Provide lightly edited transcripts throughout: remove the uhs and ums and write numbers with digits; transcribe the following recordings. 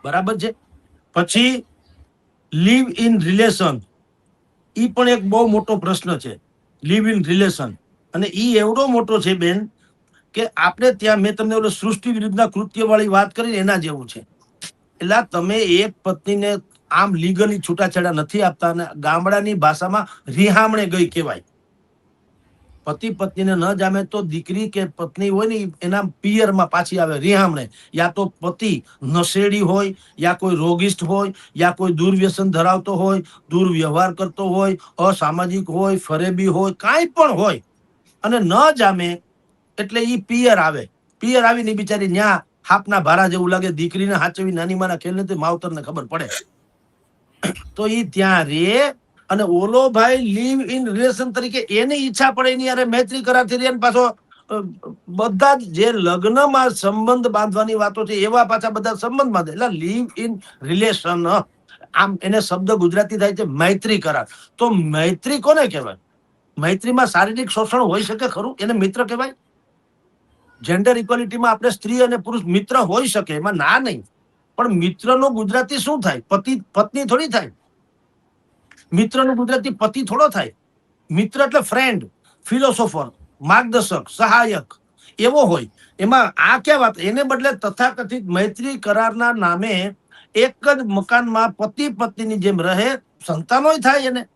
બરાબર છે. પછી લીવ ઇન રિલેશન, ઈ પણ એક બહુ મોટો પ્રશ્ન છે. લીવ ઇન રિલેશન, અને ઈ એવડો મોટો છે બેન કે આપણે ત્યાં મેં તમને ઓલો સૃષ્ટિ વિરુદ્ધના કૃત્ય વાળી વાત કરી એના જેવું છે. એટલે તમે એક પત્નીને આમ લીગલી છૂટાછેડા નથી આપતા, અને ગામડાની ભાષામાં રિહામણે ગઈ કહેવાય. પતિ પત્નીને ન જામે તો દીકરી કે પત્ની હોય ને એના પિયરમાં પાછી આવે રિહામણે. યા તો પતિ નશેડી હોય, યા કોઈ રોગિષ્ઠ હોય, યા કોઈ દુર્વ્યસન ધરાવતો હોય, દુર્વ્યવહાર કરતો હોય, અસામાજિક હોય, ફરેબી હોય, કાંઈ પણ હોય, અને ન જામે એટલે ઈ પિયર આવે. પિયર આવીને બિચારી ન્યા હાપના ભારા જેવું લાગે. દીકરીને હાચવી નાની માના ખેલ નથી, માવતરને ખબર પડે તો ઈ ત્યાં રે. અને ઓલો ભાઈ લીવ ઇન રિલેશન તરીકે એની ઈચ્છા પડે એની યારે મૈત્રી કરારથી રે, પાછો બધા જે લગ્નમાં સંબંધ બાંધવાની વાતો છે એવા પાછા બધા સંબંધ બાંધે. એટલે લીવ ઇન રિલેશન, આમ એને શબ્દ ગુજરાતી થાય છે મૈત્રી કરાર. તો મૈત્રી કોને કહેવાય? મૈત્રીમાં શારીરિક શોષણ હોઈ શકે ખરું? એને મિત્ર કહેવાય? જેન્ડર ઇક્વાલિટીમાં આપણે સ્ત્રી અને પુરુષ મિત્ર હોઈ શકે, એમાં ના નહીં, પણ મિત્રનું ગુજરાતી શું થાય? પતિ પત્ની થોડી થાય. મિત્રનું ગુજરાતી પતિ થોડો થાય. મિત્ર એટલે ફ્રેન્ડ, ફિલોસોફર, માર્ગદર્શક, સહાયક એવો હોય. એમાં આ ક્યાં વાત? એને બદલે તથાકથિત મૈત્રી કરારના નામે એક જ મકાનમાં પતિ પત્નીની જેમ રહે, સંતાનોય થાય એને,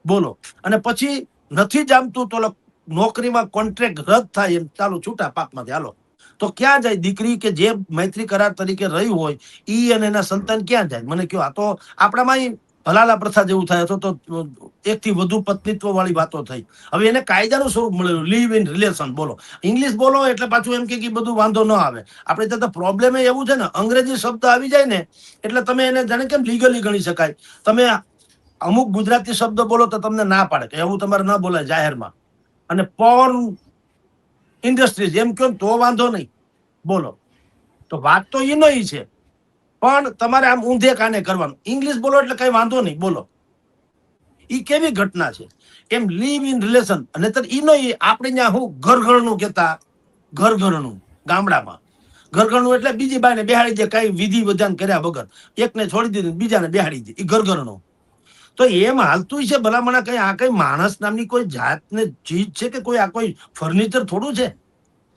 બોલો. અને પછી નથી જામતું તો નોકરીમાં કોન્ટ્રાક્ટ રદ થાય, એમ ચાલો છૂટા પાકમાંથી હાલો. તો ક્યાં જાય દીકરી કે જે મૈત્રી કરાર તરીકે રહ્યું હોય ઈ અને એના સંતાન ક્યાં જાય? મને કયો. આ તો આપણામાં હલાલા પ્રથા જેવું થાય, તો એકથી વધુ પત્નીત્વ વાળી વાતો થઈ. હવે એને કાયદાનું સ્વરૂપ મળેલું, લીવ ઇન રિલેશન. બોલો, ઇંગ્લિશ બોલો એટલે પાછું એમ કે બધું વાંધો ન આવે. આપણે ત્યાં તો પ્રોબ્લેમ એવું છે ને, અંગ્રેજી શબ્દ આવી જાય ને એટલે તમે એને જાણે કેમ લીગલી ગણી શકાય. તમે અમુક ગુજરાતી શબ્દ બોલો તો તમને ના પાડે કે એવું તમારે ન બોલાય જાહેરમાં. અને પોર્ન ઇન્ડસ્ટ્રીઝ એમ કહો તો વાંધો નહીં, બોલો. તો વાત તો એનો છે, પણ તમારે આમ ઊંધે કાને કરવાનું. ઇંગ્લિશ બોલો એટલે કઈ વાંધો નહીં, બોલો. ઈ કેવી ઘટના છે? એમ લીવ ઇન રિલેશન. અને ઈનો આપણે ત્યાં હું ઘરઘરનું કહેતા, ઘરઘરનું ગામડામાં. ઘરઘરનું એટલે બીજી બાને બેહાડી દે, કઈ વિધિ વિધાન કર્યા વગર. એકને છોડી દીધું, બીજાને બેહાડી દે, એ ઘરઘરનું. તો એમ હાલતું છે ભલામણા? કઈ આ કઈ માણસ નામની કોઈ જાત ને ચીજ છે કે કોઈ આ કોઈ ફર્નિચર થોડું છે?